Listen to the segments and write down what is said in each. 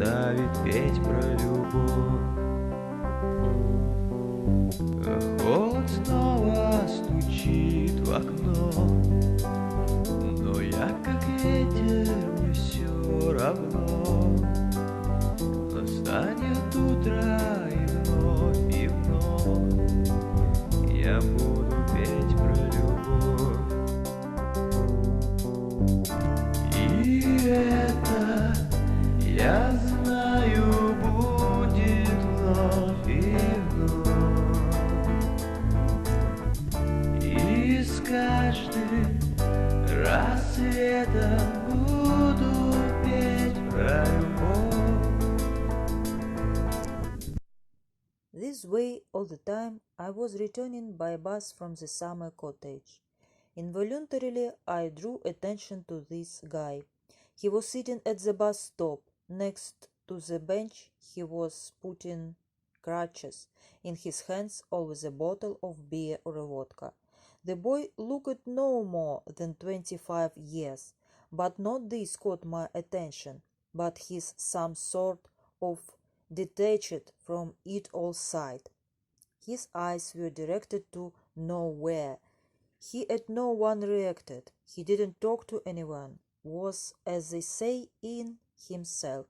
заставить петь про любовь. Холод снова стучит в окно, но я как ветер, мне все равно. Настанет утро и вновь я буду петь про любовь. И это, я знаю, будет вновь и вновь. И с каждым рассветом буду петь про любовь. This way, all the time, I was returning by bus from the summer cottage. Involuntarily, I drew attention to this guy. He was sitting at the bus stop. Next to the bench, he was putting crutches. In his hands, always a bottle of beer or a vodka. The boy looked no more than 25 years, but not this caught my attention, but his some sort of detached from it all side. His eyes were directed to nowhere. He at no one reacted. He didn't talk to anyone, was, as they say, in himself,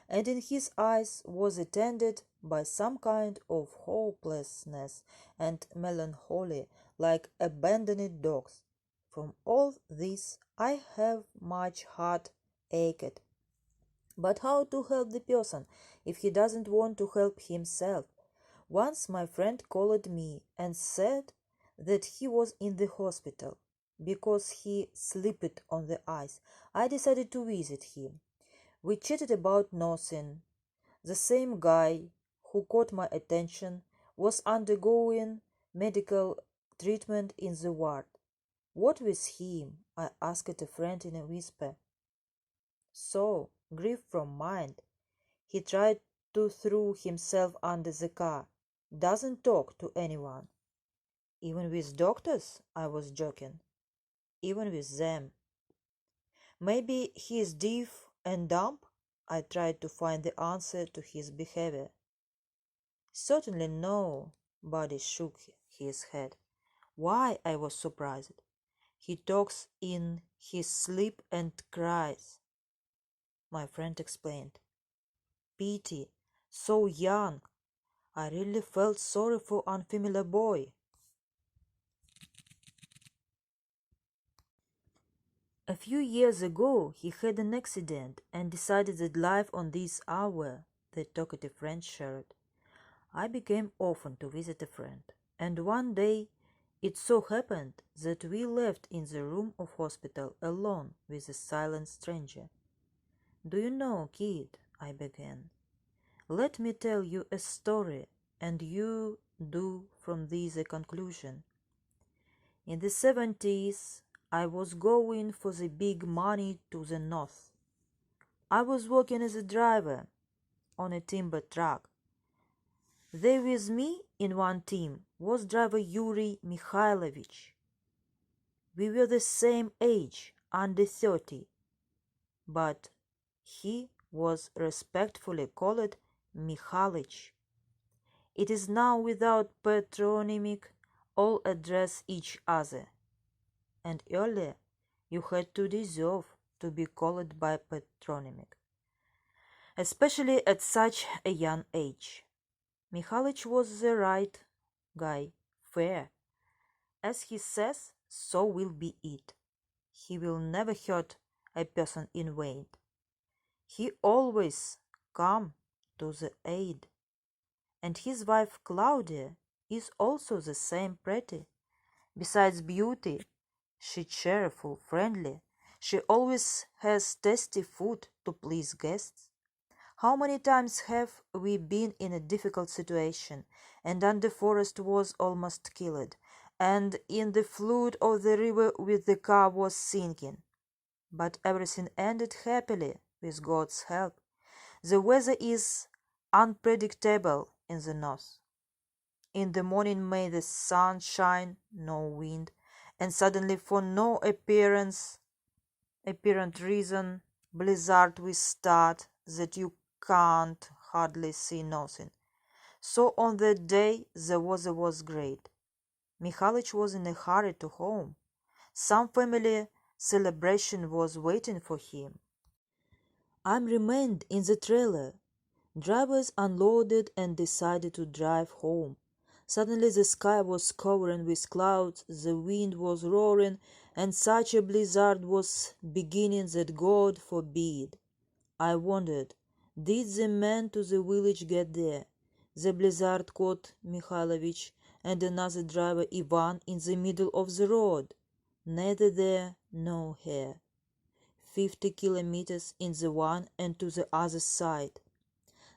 and in his eyes was attended by some kind of hopelessness and melancholy, like abandoned dogs. From all this I have much heart ached. But how to help the person if he doesn't want to help himself? Once my friend called me and said that he was in the hospital because he slipped on the ice. I decided to visit him. We chatted about nothing. The same guy who caught my attention was undergoing medical treatment in the ward. What with him? I asked a friend in a whisper. So, grief from mind. He tried to throw himself under the car. Doesn't talk to anyone. Even with doctors? I was joking. Even with them. Maybe he is deaf and dumb? I tried to find the answer to his behavior. Certainly no. Buddy shook his head. Why? I was surprised. He talks in his sleep and cries. My friend explained. Pity, so young. I really felt sorry for unfamiliar boy. A few years ago, he had an accident and decided that life on this hour, the talkative friend shared. I became often to visit a friend, and one day it so happened that we left in the room of hospital alone with a silent stranger. Do you know, kid, I began, let me tell you a story, and you do from this a conclusion. In the 70s, I was going for the big money to the north. I was working as a driver on a timber truck. There with me in one team was driver Yuri Mikhalych. We were the same age, under 30, but he was respectfully called Mikhalych. It is now without patronymic, all address each other, and earlier you had to deserve to be called by patronymic, especially at such a young age. Mikhalych was the right guy, fair. As he says, so will be it. He will never hurt a person in vain. He always come to the aid. And his wife Claudia is also the same pretty. Besides beauty, she cheerful, friendly. She always has tasty food to please guests. How many times have we been in a difficult situation, and under forest was almost killed, and in the flood of the river with the car was sinking. But everything ended happily with God's help. The weather is unpredictable in the north. In the morning may the sun shine, no wind, and suddenly for no apparent reason blizzard will start that you can't hardly see nothing. So on that day the weather was great. Mikhalych was in a hurry to home. Some family celebration was waiting for him. I remained in the trailer. Drivers unloaded and decided to drive home. Suddenly the sky was covered with clouds, the wind was roaring, and such a blizzard was beginning that God forbid. I wondered, did the men to the village get there? The blizzard caught Mikhalovich and another driver Ivan in the middle of the road. Neither there nor here. 50 kilometers in the one and to the other side.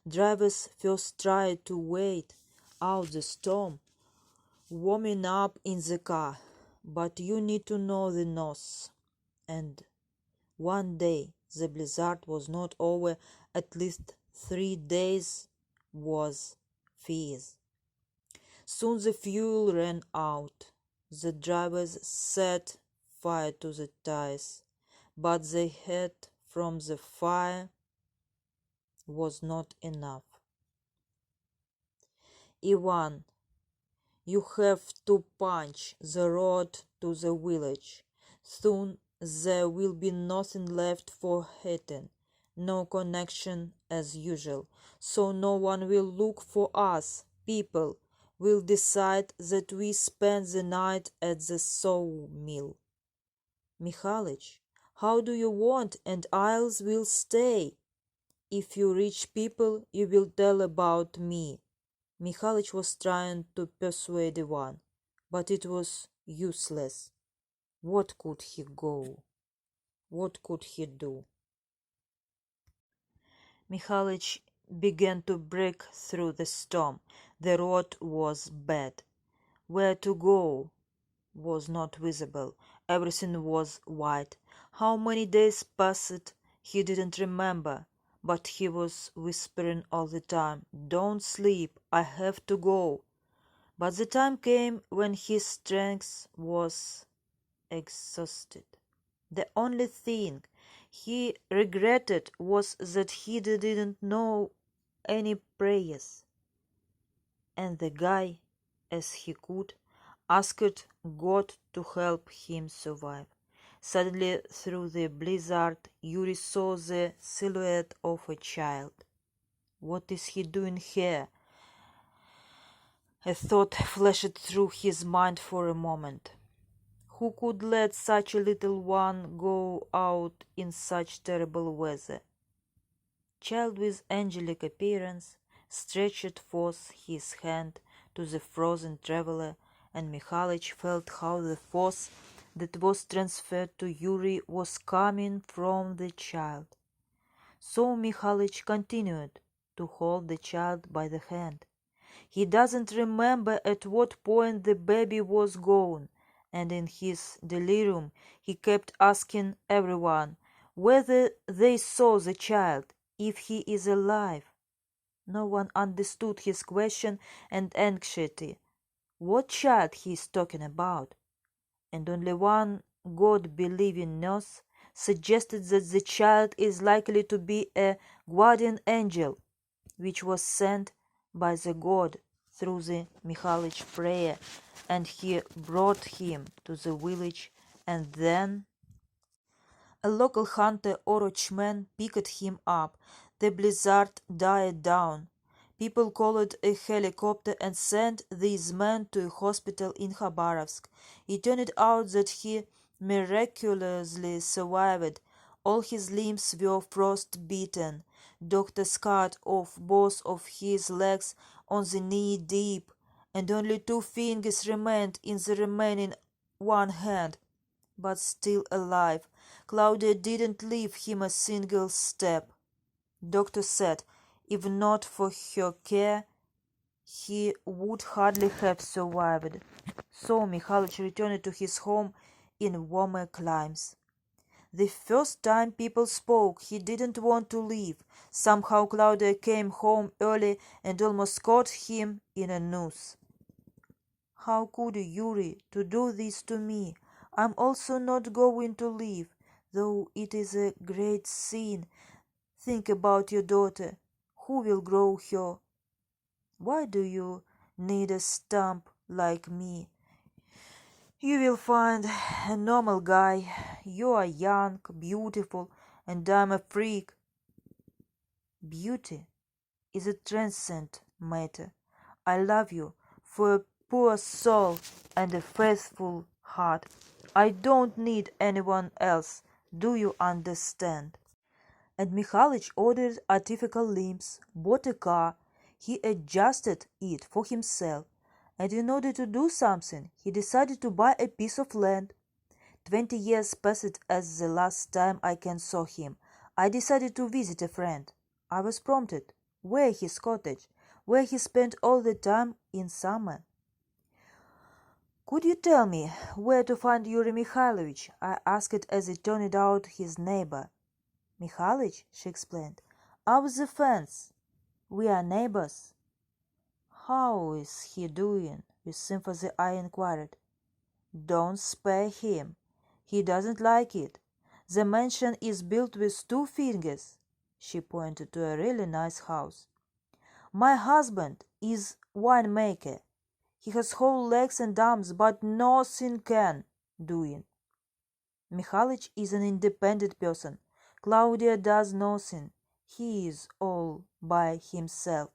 Drivers first tried to wait out the storm, warming up in the car, but you need to know the north. And one day the blizzard was not over, at least 3 days was fierce. Soon the fuel ran out. The drivers set fire to the tires, but the heat from the fire was not enough. Ivan, you have to punch the road to the village. Soon there will be nothing left for heating, no connection as usual, so no one will look for us. People will decide that we spend the night at the sawmill. Mikhalych, how do you want and Isles will stay? If you reach people, you will tell about me. Mikhalych was trying to persuade Ivan, but it was useless. What could he go? What could he do? Mikhalych began to break through the storm. The road was bad. Where to go was not visible. Everything was white. How many days passed he didn't remember, but he was whispering all the time, "Don't sleep, I have to go." But the time came when his strength was exhausted. The only thing he regretted was that he didn't know any prayers. And the guy, as he could, asked God to help him survive. Suddenly, through the blizzard, Yuri saw the silhouette of a child. What is he doing here? A thought flashed through his mind for a moment. Who could let such a little one go out in such terrible weather? Child with angelic appearance stretched forth his hand to the frozen traveler, and Mikhalych felt how the force that was transferred to Yuri was coming from the child. So Mikhalych continued to hold the child by the hand. He doesn't remember at what point the baby was gone, and in his delirium he kept asking everyone whether they saw the child, if he is alive. No one understood his question and anxiety. What child he is talking about? And only one God-believing nurse suggested that the child is likely to be a guardian angel, which was sent by the God through the Mikhalych prayer, and he brought him to the village, and then a local hunter or watchman picked him up. The blizzard died down. People called a helicopter and sent these men to a hospital in Khabarovsk. It turned out that he miraculously survived. All his limbs were frost-bitten. Doctors cut off both of his legs on the knee deep, and only 2 fingers remained in the remaining one hand. But still alive, Claudia didn't leave him a single step. Doctor said, if not for her care, he would hardly have survived. So Mikhalych returned to his home in warmer climes. The first time people spoke, he didn't want to leave. Somehow Claudia came home early and almost caught him in a noose. How could you, Yuri, to do this to me? I'm also not going to leave, though it is a great sin. Think about your daughter. Who will grow her? Why do you need a stump like me? You will find a normal guy. You are young, beautiful, and I'm a freak. Beauty is a transcendent matter. I love you for a poor soul and a faithful heart. I don't need anyone else. Do you understand? And Mikhalych ordered artificial limbs, bought a car. He adjusted it for himself. And in order to do something, he decided to buy a piece of land. 20 years passed as the last time I saw him. I decided to visit a friend. I was prompted. Where his cottage, where he spent all the time in summer. Could you tell me where to find Yuri Mikhalovich? I asked as it turned out his neighbor. Mikhalych, she explained, up the fence. We are neighbors. How is he doing? With sympathy I inquired. Don't spare him. He doesn't like it. The mansion is built with 2 fingers. She pointed to a really nice house. My husband is winemaker. He has whole legs and arms, but nothing can do it. Mikhalych is an independent person. Claudia does nothing. He is all by himself.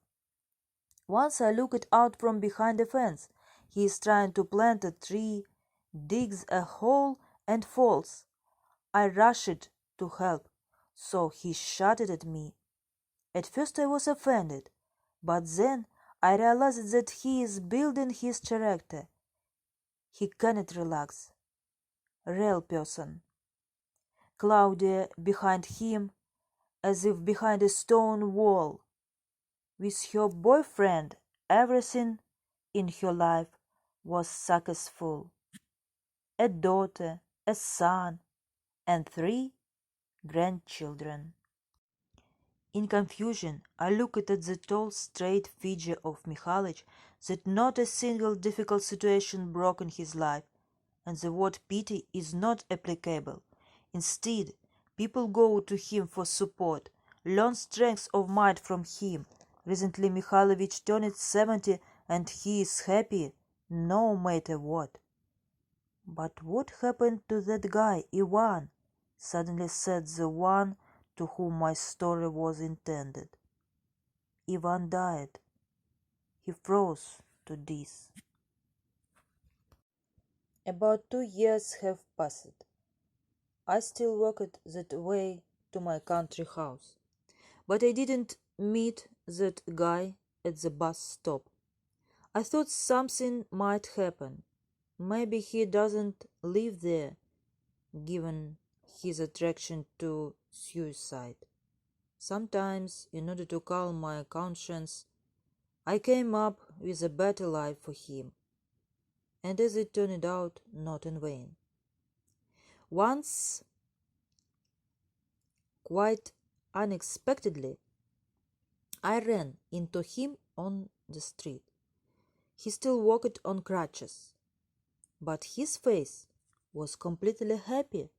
Once I looked out from behind the fence. He is trying to plant a tree, digs a hole, and falls. I rushed to help, so he shouted at me. At first I was offended, but then I realized that he is building his character. He cannot relax. Real person. Claudia behind him, as if behind a stone wall. With her boyfriend, everything in her life was successful. A daughter, a son, and 3 grandchildren. In confusion, I looked at the tall, straight figure of Mikhalych, that not a single difficult situation broke in his life, and the word pity is not applicable. Instead, people go to him for support, learn strength of mind from him. Recently Mikhalovich turned 70 and he is happy, no matter what. But what happened to that guy, Ivan? Suddenly said the one to whom my story was intended. Ivan died. He froze to death. About 2 years have passed. I still walked that way to my country house. But I didn't meet that guy at the bus stop. I thought something might happen. Maybe he doesn't live there, given his attraction to suicide. Sometimes, in order to calm my conscience, I came up with a better life for him. And as it turned out, not in vain. Once, quite unexpectedly, I ran into him on the street. He still walked on crutches, but his face was completely happy.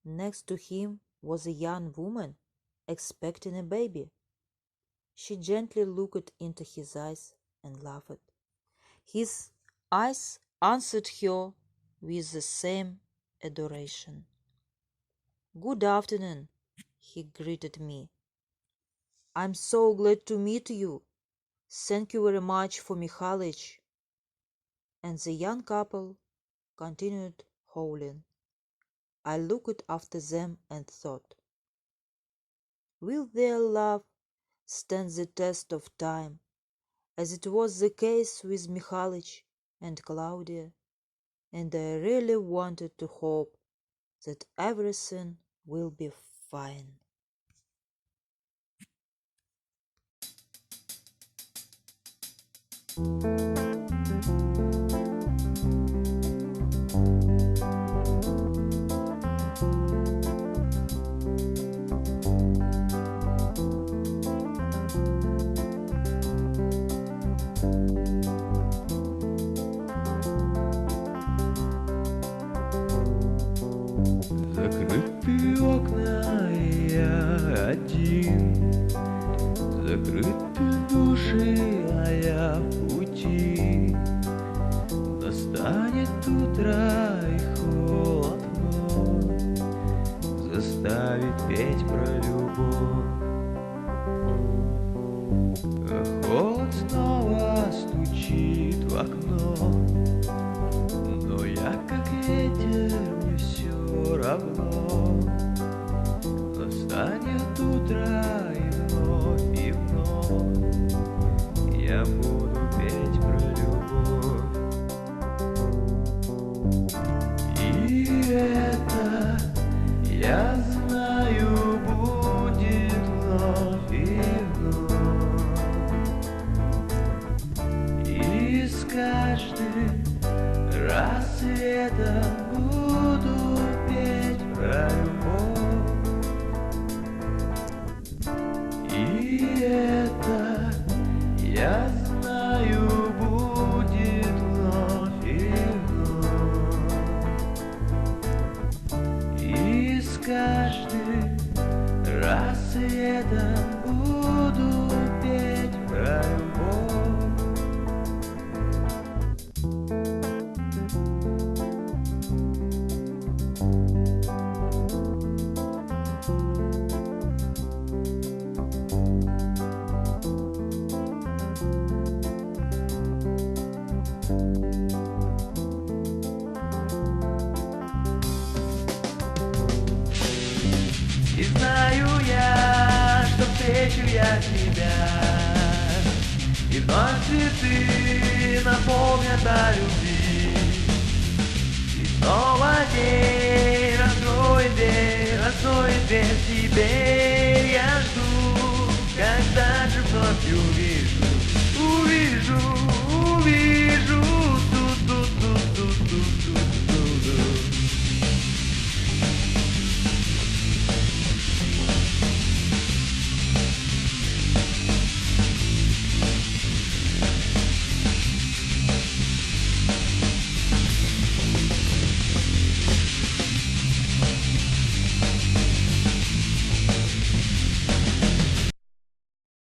Next to him was a young woman expecting a baby. She gently looked into his eyes and laughed. His eyes answered her with the same adoration. Good afternoon, he greeted me. I'm so glad to meet you. Thank you very much for Mikhalych. And the young couple continued howling. I looked after them and thought, will their love stand the test of time, as it was the case with Mikhalych and Claudia? And I really wanted to hope that everything will be fine. Закрытые окна, и я один Закрыты души, а я в пути. Настанет утро и холодно заставит петь про любовь. А холод снова стучит в окно, но я как ветер, мне все равно. Настанет утро и вновь я буду петь про любовь. И это, я знаю, будет вновь и вновь. И с каждым рассветом буду петь про любовь. И это, я знаю, будет вновь и вновь. И с каждым рассветом буду петь про любовь. И знаю я, что встречу я тебя, и вновь цветы наполнят о любви. И снова день раскроет дверь тебе.